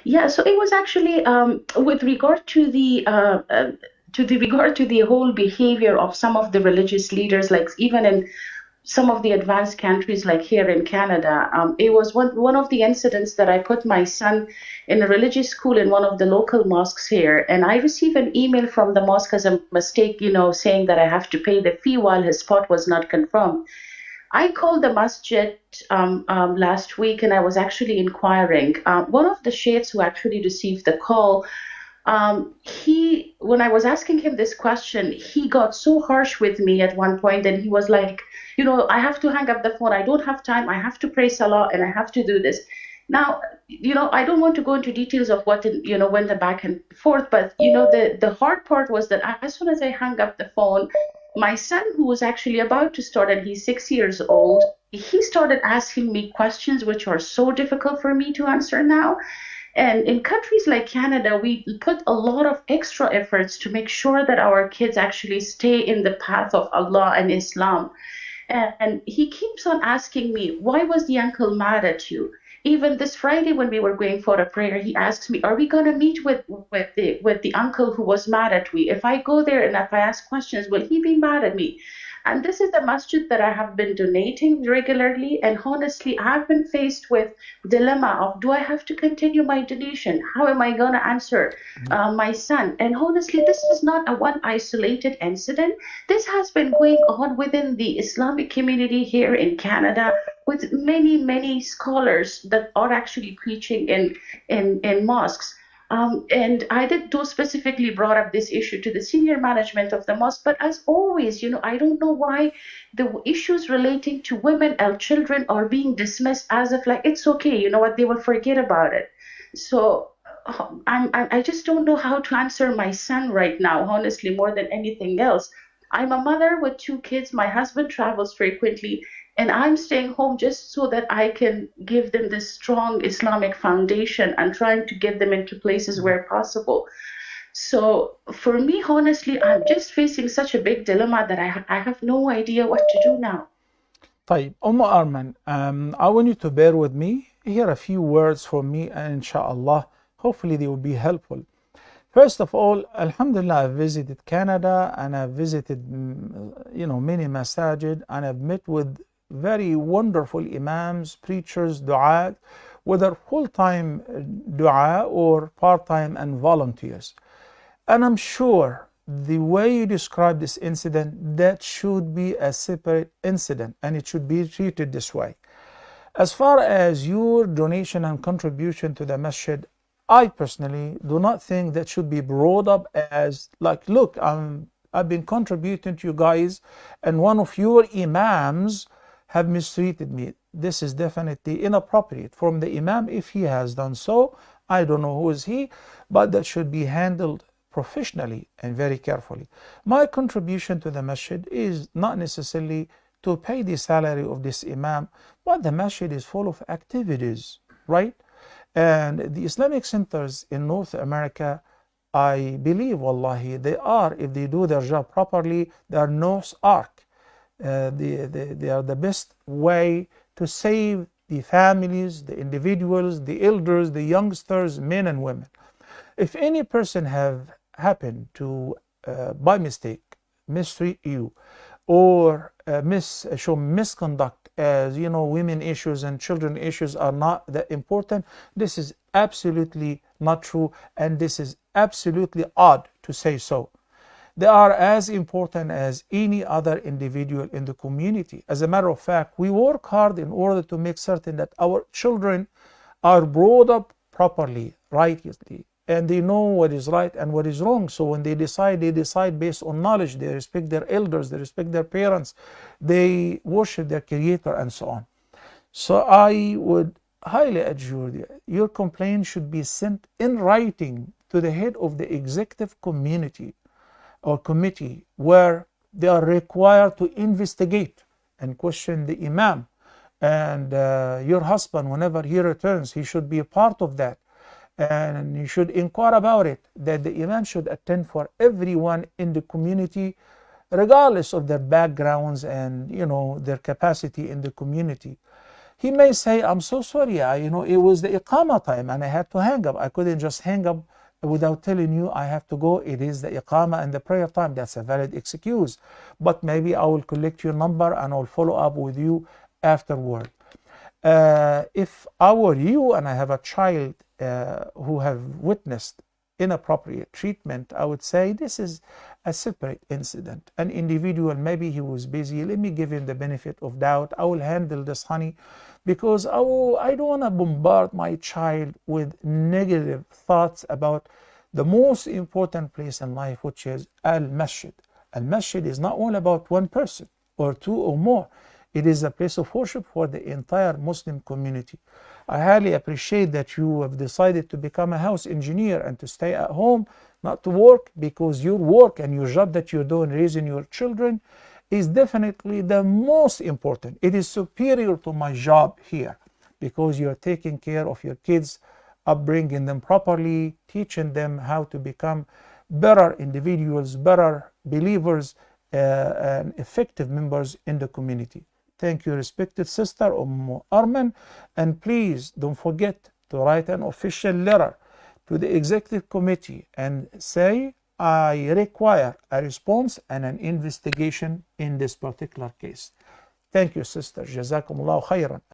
Yeah, so it was actually with regard to the regard to the whole behavior of some of the religious leaders, like even in some of the advanced countries like here in Canada. It was one of the incidents that I put my son in a religious school in one of the local mosques here, and I received an email from the mosque as a mistake, saying that I have to pay the fee while his spot was not confirmed. I called the masjid last week and I was actually inquiring. One of the sheikhs who actually received the call, when I was asking him this question, he got so harsh with me at one point, and he was like, I have to hang up the phone. I don't have time. I have to pray salah and I have to do this. Now, I don't want to go into details of what, went the back and forth, but, the hard part was that as soon as I hung up the phone, my son, who was actually about to start, and he's 6 years old, he started asking me questions which are so difficult for me to answer now. And in countries like Canada, we put a lot of extra efforts to make sure that our kids actually stay in the path of Allah and Islam. And he keeps on asking me, why was the uncle mad at you? Even this Friday when we were going for a prayer, he asks me, are we going to meet with the uncle who was mad at me? If I go there and if I ask questions, will he be mad at me? And this is the masjid that I have been donating regularly. And honestly, I've been faced with dilemma of, do I have to continue my donation? How am I going to answer my son? And honestly, this is not a one isolated incident. This has been going on within the Islamic community here in Canada, with many, many scholars that are actually preaching in mosques. And I did do specifically brought up this issue to the senior management of the mosque. But as always, I don't know why the issues relating to women and children are being dismissed as if like it's okay. You know what? They will forget about it. So I just don't know how to answer my son right now, honestly, more than anything else. I'm a mother with two kids. My husband travels frequently, and I'm staying home just so that I can give them this strong Islamic foundation and trying to get them into places where possible. So for me, honestly, I'm just facing such a big dilemma that I have no idea what to do now. طيب Arman, I want you to bear with me. Here are a few words from me, and inshallah, hopefully they will be helpful. First of all, Alhamdulillah, I've visited Canada and I've visited, many masajid, and I've met with very wonderful imams, preachers, du'at, whether full-time du'a or part-time and volunteers. And I'm sure the way you describe this incident, that should be a separate incident and it should be treated this way. As far as your donation and contribution to the masjid, I personally do not think that should be brought up as like, look, I've been contributing to you guys and one of your imams have mistreated me. This is definitely inappropriate from the imam. If he has done so, I don't know who is he, but that should be handled professionally and very carefully. My contribution to the masjid is not necessarily to pay the salary of this imam, but the masjid is full of activities, right? And the Islamic centers in North America, I believe, wallahi, they are, if they do their job properly, they are Noah's Ark. They are the best way to save the families, the individuals, the elders, the youngsters, men and women. If any person have happened to, by mistake, mistreat you or show misconduct, as women issues and children issues are not that important, this is absolutely not true, and this is absolutely odd to say so. They are as important as any other individual in the community. As a matter of fact, we work hard in order to make certain that our children are brought up properly, righteously, and they know what is right and what is wrong. So when they decide based on knowledge. They respect their elders, they respect their parents, they worship their creator, and so on. So I would highly adjure you, your complaint should be sent in writing to the head of the executive community or committee, where they are required to investigate and question the imam. And your husband, whenever he returns, he should be a part of that. And you should inquire about it, that the imam should attend for everyone in the community, regardless of their backgrounds and their capacity in the community. He may say, I'm so sorry, it was the iqama time and I had to hang up. I couldn't just hang up without telling you I have to go. It is the iqama and the prayer time. That's a valid excuse. But maybe I will collect your number and I'll follow up with you afterward. If I were you and I have a child who have witnessed inappropriate treatment, I would say this is a separate incident. An individual, maybe he was busy. Let me give him the benefit of doubt. I will handle this, honey, because I don't want to bombard my child with negative thoughts about the most important place in life, which is al-masjid. Al-masjid is not all about one person or two or more. It is a place of worship for the entire Muslim community. I highly appreciate that you have decided to become a house engineer and to stay at home, not to work, because your work and your job that you're doing, raising your children, is definitely the most important. It is superior to my job here, because you're taking care of your kids, upbringing them properly, teaching them how to become better individuals, better believers, and effective members in the community. Thank you, respected sister Arman, and please don't forget to write an official letter to the executive committee and say, I require a response and an investigation in this particular case. Thank you, sister. Jazakumullahu khairan.